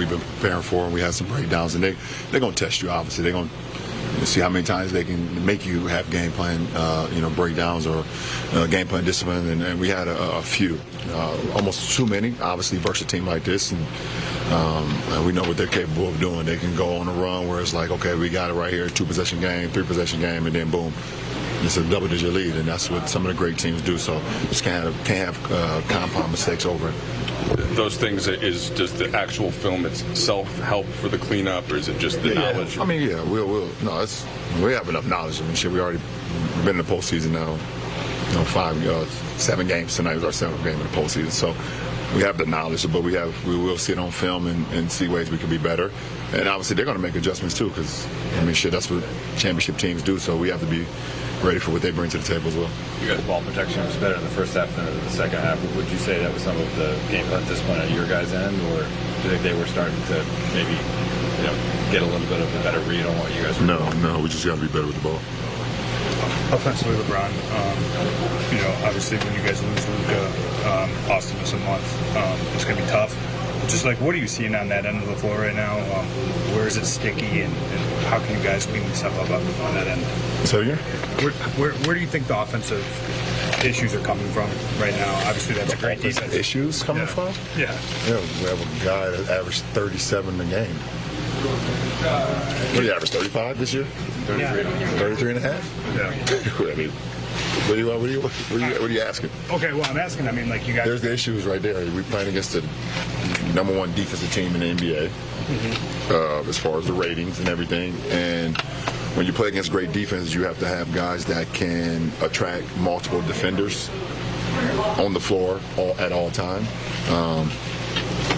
we've been preparing for, and we had some breakdowns, and they're going to test you. Obviously, they're going to see how many times they can make you have game plan, breakdowns or game plan discipline, and we had a few, almost too many, obviously, versus a team like this, and we know what they're capable of doing. They can go on a run where it's like, okay, we got it right here, 2-possession game, 3-possession game, and then boom, it's a double-digit lead, and that's what some of the great teams do. So just can't have compound mistakes over it. Those things, does the actual film itself help for the cleanup, or is it just the knowledge? I mean, yeah, we have enough knowledge. I mean, shit, we already been in the postseason now. 7 games tonight was our 7th game in the postseason. So we have the knowledge, but we will sit on film and see ways we can be better. And obviously they're going to make adjustments too, because I mean, shit, that's what championship teams do. So we have to be ready for what they bring to the table as well. You guys' ball protection was better in the first half than in the second half. Would you say that was some of the game plan discipline at your guys' end, or do you think they were starting to maybe get a little bit of a better read on what you guys were doing? No, we just got to be better with the ball. Offensively, LeBron, obviously when you guys lose Luka, Austin this a month, it's going to be tough. Just like, what are you seeing on that end of the floor right now? Where is it sticky, and how can you guys clean stuff up on that end? So again? Where do you think the offensive issues are coming from right now? Obviously, that's a great defense. Issues coming from? Yeah. We have a guy that averaged 37 a game. What did he average, 35 this year? 33 and a half? Yeah. I mean, what are you asking? Okay, well, I'm asking, I mean, like, you guys... There's the issues right there. We're playing against the #1 defensive team in the NBA, as far as the ratings and everything. And when you play against great defense, you have to have guys that can attract multiple defenders on the floor at all time.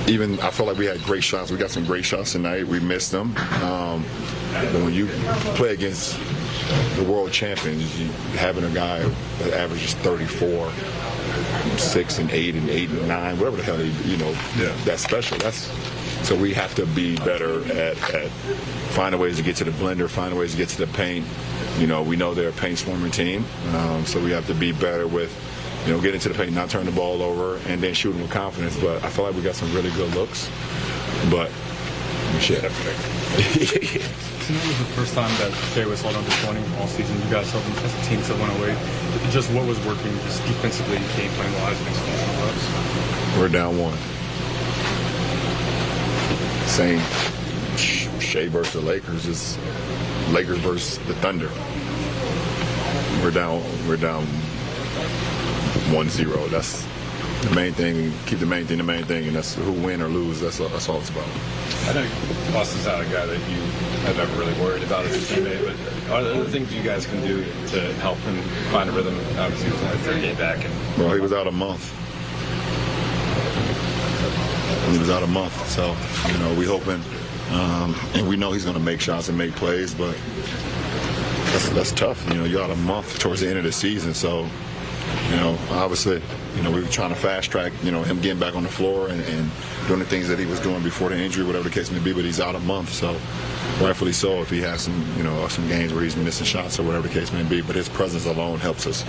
Even I felt like we had great shots. We got some great shots tonight. We missed them. But when you play against the world champions, having a guy that averages 34, 6 and 8 and 8 and 9, whatever the hell, that's special. So we have to be better at finding ways to get to the blender, finding ways to get to the paint. We know they're a paint swarming team, so we have to be better with get into the paint, not turn the ball over, and then shooting with confidence. But I feel like we got some really good looks. But shit. Tonight was the first time that Jay was held under 20 all season. You guys held them as a team to went away. Just what was working just defensively, game plan wise against the We're down 1. Same Shea versus the Lakers, just Lakers versus the Thunder. We're down 1-0. That's the main thing. Keep the main thing the main thing, and that's who win or lose. That's all it's about. I know Austin's not a guy that you have ever really worried about as a teammate, but are there other things you guys can do to help him find a rhythm? Obviously, he was only 3 days back. Well, he was out a month. So, we hoping, and we know he's going to make shots and make plays, but that's tough. You're out a month towards the end of the season, so, obviously, we were trying to fast track, him getting back on the floor and doing the things that he was doing before the injury, whatever the case may be, but he's out a month, so rightfully so if he has some games where he's missing shots or whatever the case may be, but his presence alone helps us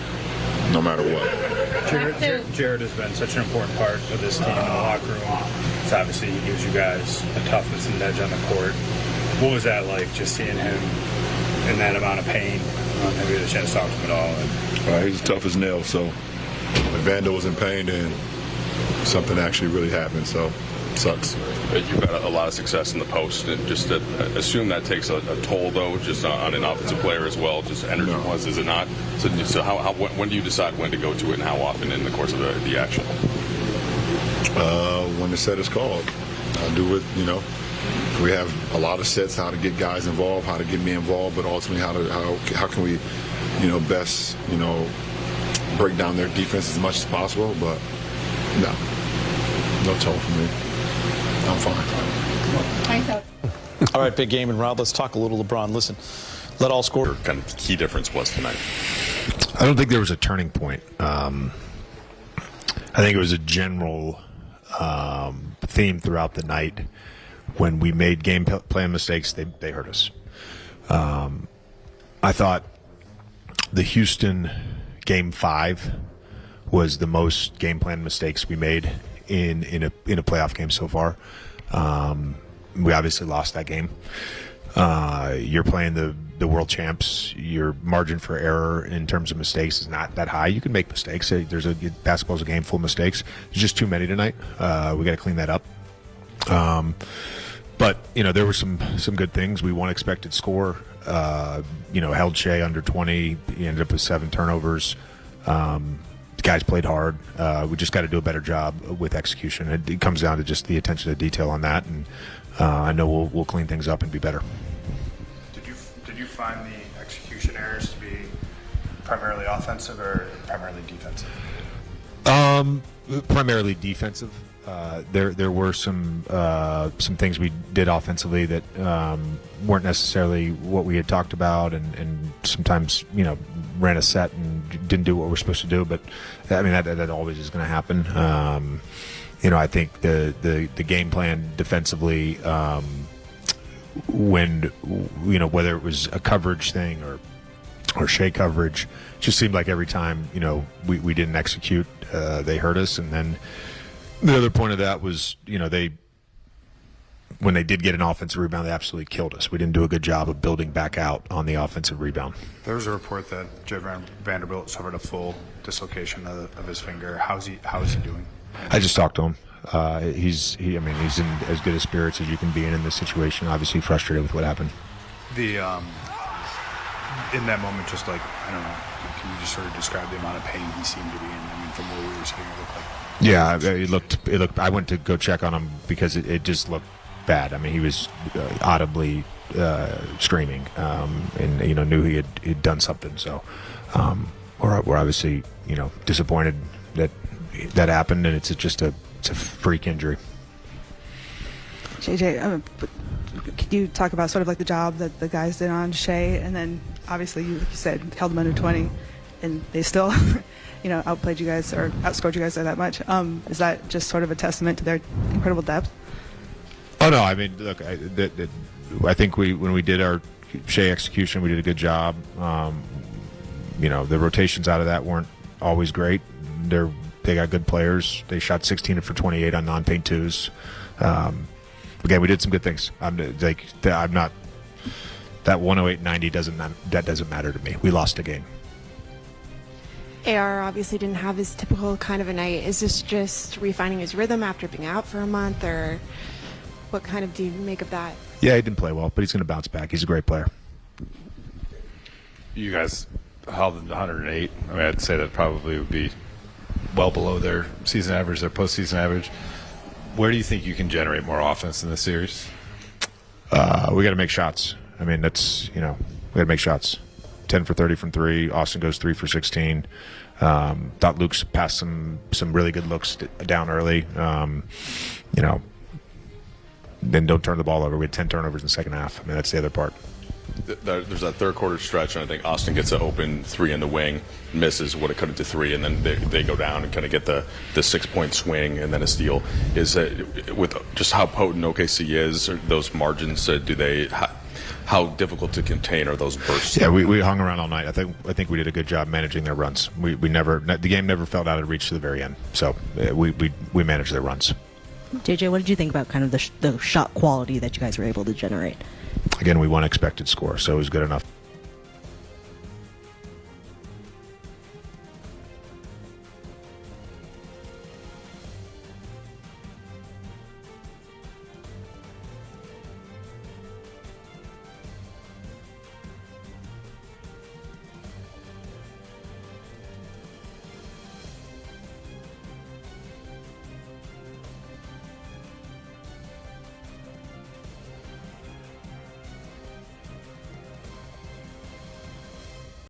no matter what. Jared has been such an important part of this team in the locker room. So obviously he gives you guys a toughness and edge on the court. What was that like, just seeing him in that amount of pain? Have you had a chance to talk to him at all? He's tough as nails, so if Vando was in pain, then something actually really happened, so it sucks. You've had a lot of success in the post, and just assume that takes a toll, though, just on an offensive player as well, just energy-wise, is it not? So when do you decide when to go to it, and how often in the course of the action? When the set is called. I do it, we have a lot of sets, how to get guys involved, how to get me involved, but ultimately how can we, best, break down their defense as much as possible. But no toll for me. I'm fine. All right, big game in round. Let's talk a little LeBron. Listen, let all score. What kind of key difference was tonight? I don't think there was a turning point. I think it was a general theme throughout the night. When we made game plan mistakes, they hurt us. I thought the Houston game 5 was the most game plan mistakes we made in a playoff game so far. We obviously lost that game. You're playing the world champs. Your margin for error in terms of mistakes is not that high. You can make mistakes. Basketball's a game full of mistakes. There's just too many tonight. We got to clean that up. But there were some good things. We won expected score. Held Shea under 20. He ended up with 7 turnovers. The guys played hard. We just got to do a better job with execution. It comes down to just the attention to detail on that, and I know we'll clean things up and be better. Did you find the execution errors to be primarily offensive or primarily defensive? Primarily defensive. There were some things we did offensively that weren't necessarily what we had talked about, and sometimes ran a set and didn't do what we're supposed to do. But I mean that always is going to happen. I think the game plan defensively, when whether it was a coverage thing or Shea coverage, just seemed like every time we didn't execute, they hurt us. And then the other point of that was when they did get an offensive rebound, they absolutely killed us. We didn't do a good job of building back out on the offensive rebound. There was a report that Vanderbilt suffered a full dislocation of his finger. How is he doing? I just talked to him. He's in as good a spirits as you can be in this situation. Obviously frustrated with what happened. In that moment, just like, I don't know, can you just sort of describe the amount of pain he seemed to be in? I mean, from where we were sitting, it looked like. Yeah, it looked. I went to go check on him because it just looked bad. I mean, he was audibly screaming, and knew he had done something. So we're obviously disappointed that happened, and it's a freak injury. JJ, could you talk about sort of like the job that the guys did on Shea, and then obviously you said held them under 20, and they still outplayed you guys or outscored you guys by that much. Is that just sort of a testament to their incredible depth? Oh no, I mean, look, I think when we did our Shea execution, we did a good job. The rotations out of that weren't always great. They got good players. They shot 16 for 28 on non-paint twos. Again, we did some good things. I'm not that 108-90 doesn't matter to me. We lost a game. AR obviously didn't have his typical kind of a night. Is this just refining his rhythm after being out for a month, or what kind of do you make of that? Yeah, he didn't play well, but he's going to bounce back. He's a great player. You guys held them to 108. I mean, I'd say that probably would be well below their season average, their postseason average. Where do you think you can generate more offense in this series? We got to make shots. I mean, we got to make shots. 10 for 30 from 3. Austin goes 3 for 16. Thought Luke's passed some really good looks down early. Then don't turn the ball over. We had 10 turnovers in the second half. I mean, that's the other part. There's that third quarter stretch, and I think Austin gets an open 3 in the wing, misses what it could have to 3, and then they go down and kind of get the 6-point swing and then a steal. Is it with just how potent OKC is, or those margins? How difficult to contain are those bursts? Yeah, we hung around all night. I think we did a good job managing their runs. The game never felt out of reach to the very end. So we managed their runs. JJ, what did you think about kind of the shot quality that you guys were able to generate? Again, we won expected score, so it was good enough.